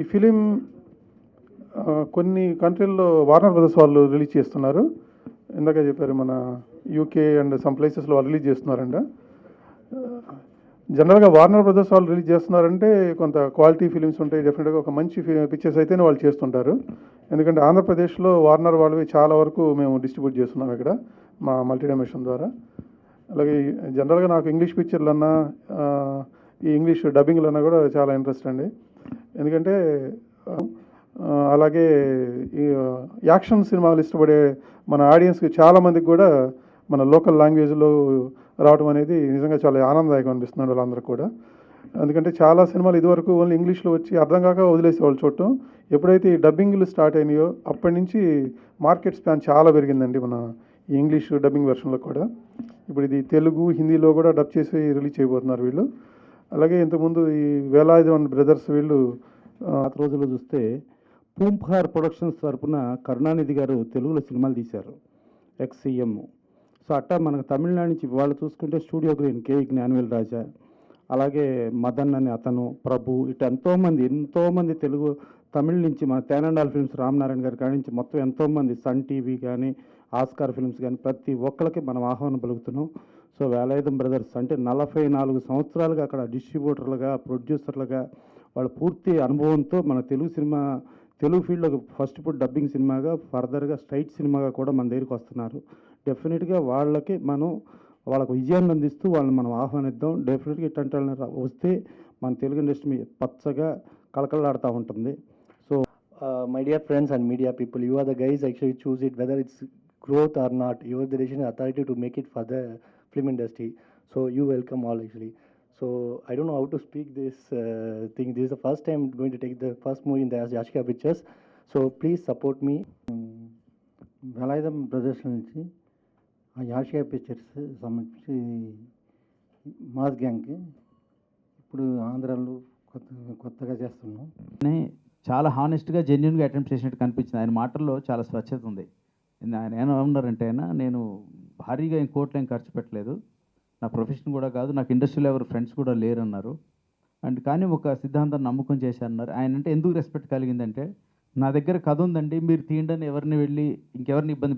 ఈ ఫిలిం కొన్ని కంట్రీల్లో Warner brothers వాళ్ళు రిలీజ్ చేస్తున్నారు. ఇందాక చెప్పారు మన యూకే అండ్ సమ్ ప్లేసెస్లో వాళ్ళు రిలీజ్ చేస్తున్నారంట. జనరల్గా వార్నర్ బ్రదర్స్ వాళ్ళు రిలీజ్ చేస్తున్నారంటే కొంత క్వాలిటీ ఫిలిమ్స్ ఉంటాయి, డెఫినెట్గా ఒక మంచి పిక్చర్స్ అయితేనే వాళ్ళు చేస్తుంటారు. ఎందుకంటే ఆంధ్రప్రదేశ్లో వార్నర్ వాళ్ళవి చాలా వరకు మేము డిస్ట్రిబ్యూట్ చేస్తున్నాం ఇక్కడ మా మల్టీ డైమెన్షన్ ద్వారా. అలాగే జనరల్గా నాకు ఇంగ్లీష్ పిక్చర్లన్నా ఈ ఇంగ్లీష్ డబ్బింగ్లన్నా కూడా చాలా ఇంట్రెస్ట్ అండి. ఎందుకంటే అలాగే ఈ యాక్షన్ సినిమాలు ఇష్టపడే మన ఆడియన్స్కి చాలామందికి కూడా మన లోకల్ లాంగ్వేజ్లో రావడం అనేది నిజంగా చాలా ఆనందదాయకం అనిపిస్తుంది వాళ్ళందరూ కూడా. ఎందుకంటే చాలా సినిమాలు ఇదివరకు ఓన్లీ ఇంగ్లీష్లో వచ్చి అర్థం కాక వదిలేసేవాళ్ళు చూడటం. ఎప్పుడైతే ఈ డబ్బింగ్లు స్టార్ట్ అయినాయో అప్పటి నుంచి మార్కెట్ స్పాన్ చాలా పెరిగిందండి మన ఈ ఇంగ్లీష్ డబ్బింగ్ వెర్షన్లో కూడా. ఇప్పుడు ఇది తెలుగు హిందీలో కూడా డబ్ చేసి రిలీజ్ చేయబోతున్నారు వీళ్ళు. అలాగే ఇంతకుముందు ఈ వేలాయుధం బ్రదర్స్ వీళ్ళు పాత రోజుల్లో చూస్తే పూంఫార్ ప్రొడక్షన్స్ తరపున కరుణానిధి గారు తెలుగులో సినిమాలు తీశారు, ఎక్స్సీఎం. సో అట్టా మనకు తమిళనాడు నుంచి వాళ్ళు చూసుకుంటే స్టూడియో గ్రీన్ కే జ్ఞానవేల్ రాజా, అలాగే మదన్ అని అతను, ప్రభు, ఇటు ఎంతోమంది తెలుగు తమిళ నుంచి మన తేనండాల్ ఫిల్మ్స్ రామనారాయణ గారి కాడి నుంచి మొత్తం ఎంతోమంది సన్ టీవీ కానీ ఆస్కార్ ఫిల్మ్స్ కానీ ప్రతి ఒక్కరికి మనం ఆహ్వానం పలుకుతున్నాం. సో వేలాయుధం బ్రదర్స్ అంటే 44 సంవత్సరాలుగా అక్కడ డిస్ట్రిబ్యూటర్లుగా ప్రొడ్యూసర్లుగా వాళ్ళ పూర్తి అనుభవంతో మన తెలుగు ఫీల్డ్లో ఫస్ట్ ఇప్పుడు డబ్బింగ్ సినిమాగా ఫర్దర్గా స్ట్రైట్ సినిమాగా కూడా మన దగ్గరికి వస్తున్నారు. డెఫినెట్గా వాళ్ళకు విజయాన్ని అందిస్తూ వాళ్ళని మనం ఆహ్వానిద్దాం. డెఫినెట్గా ఇట్లాంటి వాళ్ళని వస్తే మన తెలుగు ఇండస్ట్రీ పచ్చగా కళకళలాడుతూ ఉంటుంది. So my dear friends and media people, you are the guys actually choose it whether it's growth or not. You are the decision authority to make it for the film industry. So you welcome all actually. So I don't know how to speak this thing. This is the first time I'm going to take the first movie in the Yashika Pictures. So please support me. Velayudham brothers నుంచి ఆ యాషియా pictures సంబంధించి mass గ్యాంగ్కి ఇప్పుడు ఆంధ్రాలో కొత్తగా చేస్తున్నాం. చాలా హానెస్ట్గా జెన్యున్గా అటెంప్ట్ చేసినట్టు కనిపించింది. ఆయన మాటల్లో చాలా స్వచ్ఛత ఉంది. ఆయన ఏమన్నారంటే నేను భారీగా కోట్లు ఏం ఖర్చు పెట్టలేదు, నా ప్రొఫెషన్ కూడా కాదు, నాకు ఇండస్ట్రీలో ఎవరు ఫ్రెండ్స్ కూడా లేరన్నారు. అండ్ కానీ ఒక సిద్ధాంతాన్ని నమ్మకం చేశారన్నారు. ఆయన అంటే ఎందుకు రెస్పెక్ట్ కలిగిందంటే నా దగ్గర కథ ఉందండి, మీరు తీయండి అని ఎవరిని వెళ్ళి ఇంకెవరిని ఇబ్బంది